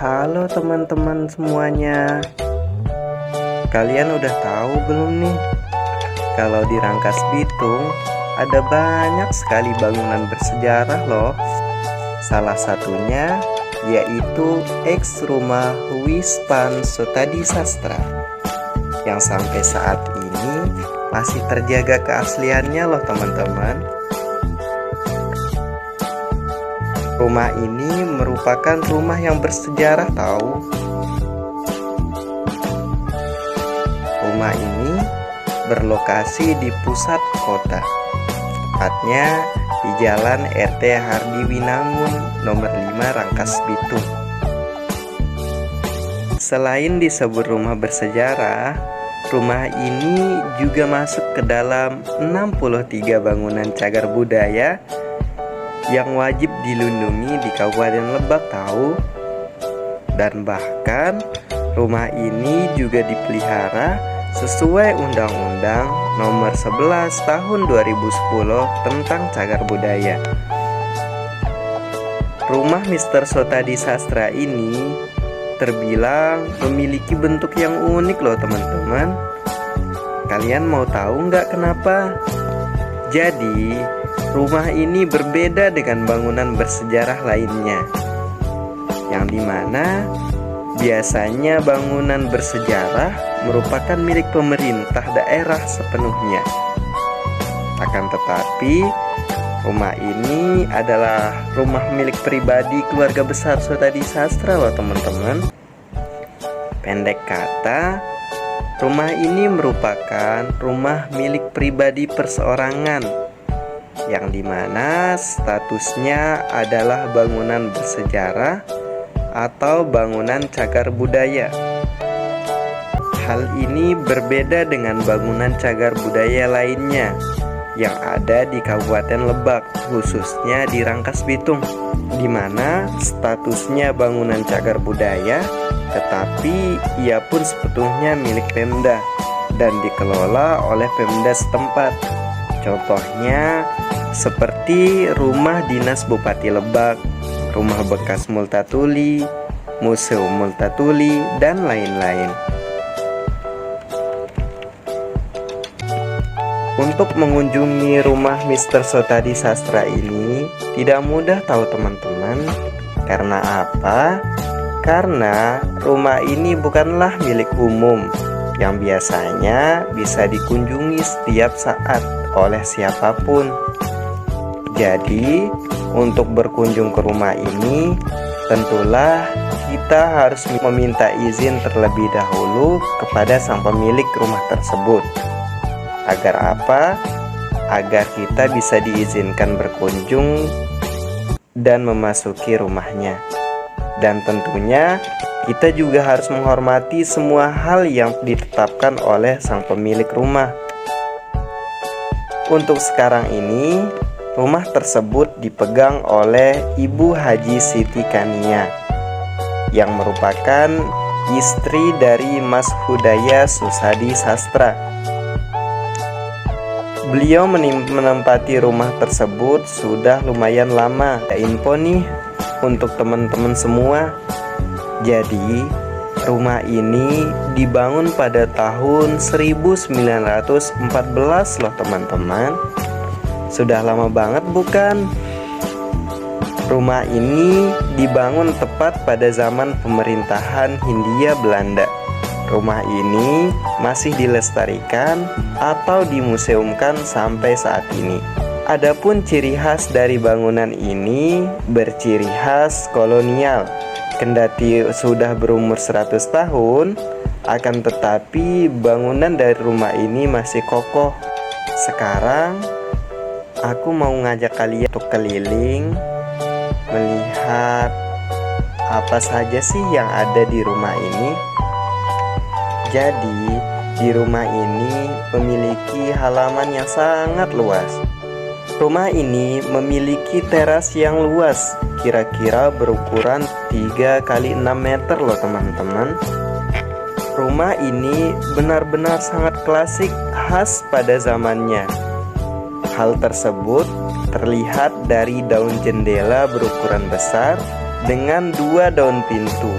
Halo teman-teman semuanya. Kalian udah tahu belum nih, kalau di Rangkas Bitung ada banyak sekali bangunan bersejarah loh. Salah satunya yaitu ex rumah Wispan Sotadisastra yang sampai saat ini masih terjaga keasliannya loh teman-teman. Rumah ini merupakan rumah yang bersejarah tahu. Rumah ini berlokasi di pusat kota, tepatnya di Jalan RT Hardi Winangun nomor 5 Rangkas Bitung. Selain disebut rumah bersejarah, rumah ini juga masuk ke dalam 63 bangunan cagar budaya yang wajib dilindungi di Kabupaten Lebak tahu. Dan bahkan rumah ini juga dipelihara sesuai Undang-Undang Nomor 11 Tahun 2010 tentang cagar budaya. Rumah Mr. Sotadisastra ini terbilang memiliki bentuk yang unik loh teman-teman. Kalian mau tahu nggak kenapa? Jadi rumah ini berbeda dengan bangunan bersejarah lainnya, yang dimana biasanya bangunan bersejarah merupakan milik pemerintah daerah sepenuhnya. Akan tetapi rumah ini adalah rumah milik pribadi keluarga besar Sotadisastra loh teman-teman. Pendek kata, rumah ini merupakan rumah milik pribadi perseorangan, yang dimana statusnya adalah bangunan bersejarah atau bangunan cagar budaya. Hal ini berbeda dengan bangunan cagar budaya lainnya yang ada di Kabupaten Lebak, khususnya di Rangkas Bitung, di mana statusnya bangunan cagar budaya, tetapi ia pun sebetulnya milik Pemda dan dikelola oleh Pemda setempat. Contohnya seperti rumah dinas Bupati Lebak, rumah bekas Multatuli, Museum Multatuli, dan lain-lain. Untuk mengunjungi rumah Mr. Sotadi Sastra ini tidak mudah tahu teman-teman. Karena apa? Karena rumah ini bukanlah milik umum yang biasanya bisa dikunjungi setiap saat oleh siapapun. Jadi, untuk berkunjung ke rumah ini, tentulah kita harus meminta izin terlebih dahulu kepada sang pemilik rumah tersebut. Agar apa? Agar kita bisa diizinkan berkunjung dan memasuki rumahnya. Dan tentunya kita juga harus menghormati semua hal yang ditetapkan oleh sang pemilik rumah. Untuk sekarang ini, rumah tersebut dipegang oleh Ibu Haji Siti Kania yang merupakan istri dari Mas Hudaya Susadi Sastra. Beliau menempati rumah tersebut sudah lumayan lama. Info nih untuk teman-teman semua. Jadi, rumah ini dibangun pada tahun 1914 loh teman-teman. Sudah lama banget bukan? Rumah ini dibangun tepat pada zaman pemerintahan Hindia Belanda. Rumah ini masih dilestarikan atau dimuseumkan sampai saat ini. Adapun ciri khas dari bangunan ini berciri khas kolonial. Kendati sudah berumur 100 tahun, akan tetapi bangunan dari rumah ini masih kokoh. Sekarang aku mau ngajak kalian untuk keliling melihat apa saja sih yang ada di rumah ini. Jadi, di rumah ini memiliki halaman yang sangat luas. Rumah ini memiliki teras yang luas, kira-kira berukuran 3 kali 6 meter loh teman-teman. Rumah ini benar-benar sangat klasik, khas pada zamannya. Hal tersebut terlihat dari daun jendela berukuran besar dengan 2 daun pintu.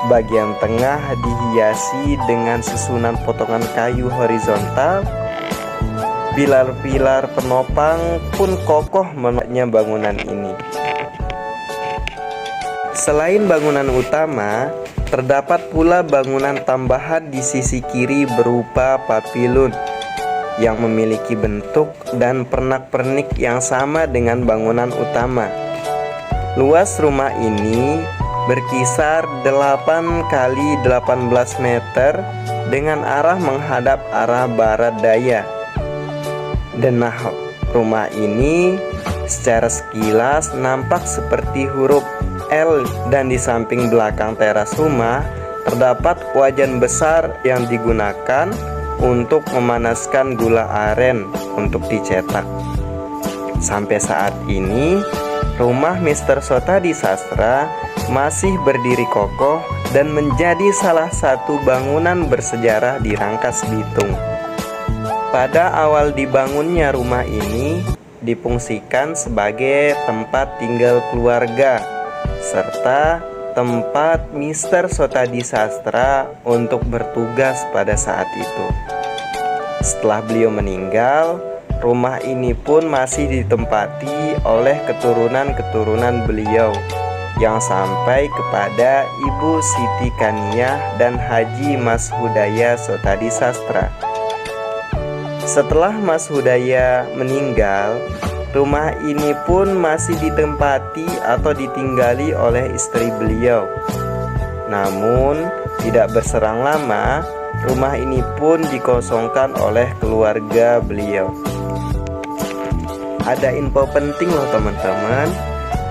Bagian tengah dihiasi dengan susunan potongan kayu horizontal. Pilar-pilar penopang pun kokoh menopangnya bangunan ini. Selain bangunan utama, terdapat pula bangunan tambahan di sisi kiri berupa papilun yang memiliki bentuk dan pernak-pernik yang sama dengan bangunan utama. Luas rumah ini berkisar 8 kali 18 meter dengan arah menghadap arah barat daya. Denah rumah ini secara sekilas nampak seperti huruf L, dan di samping belakang teras rumah terdapat wajan besar yang digunakan untuk memanaskan gula aren untuk dicetak. Sampai saat ini, rumah Mr. Sotadi Sastra masih berdiri kokoh dan menjadi salah satu bangunan bersejarah di Rangkas Bitung. Pada awal dibangunnya rumah ini difungsikan sebagai tempat tinggal keluarga serta tempat Mr. Sotadi Sastra untuk bertugas pada saat itu. Setelah beliau meninggal, rumah ini pun masih ditempati oleh keturunan-keturunan beliau yang sampai kepada Ibu Siti Kaniah dan Haji Mas Hudaya Sotadi Sastra. Setelah Mas Hudaya meninggal, rumah ini pun masih ditempati atau ditinggali oleh istri beliau. Namun, tidak berserang lama, rumah ini pun dikosongkan oleh keluarga beliau. Ada info penting loh teman-teman.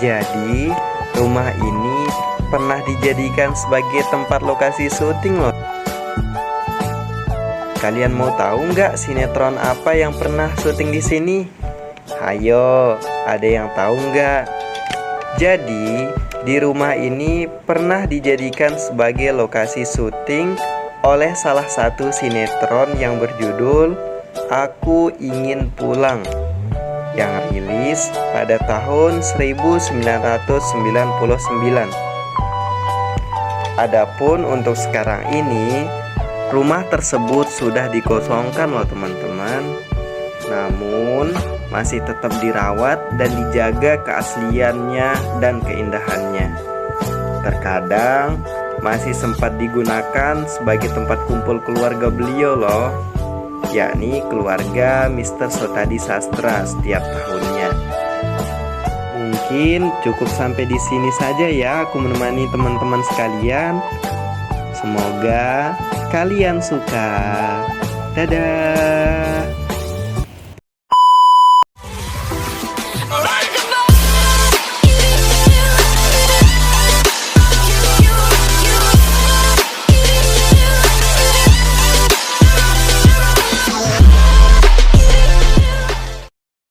Jadi, rumah ini pernah dijadikan sebagai tempat lokasi syuting loh. Kalian mau tahu nggak sinetron apa yang pernah syuting di sini? Hayo, ada yang tahu nggak? Jadi, di rumah ini pernah dijadikan sebagai lokasi syuting oleh salah satu sinetron yang berjudul Aku Ingin Pulang, yang rilis pada tahun 1999. Adapun untuk sekarang ini, rumah tersebut sudah dikosongkan loh teman-teman. namun masih tetap dirawat dan dijaga keasliannya dan keindahannya. Terkadang masih sempat digunakan sebagai tempat kumpul keluarga beliau loh, yakni keluarga Mr. Sotadi Sastra setiap tahunnya. Mungkin cukup sampai di sini saja ya aku menemani teman-teman sekalian. Semoga kalian suka. Dadah.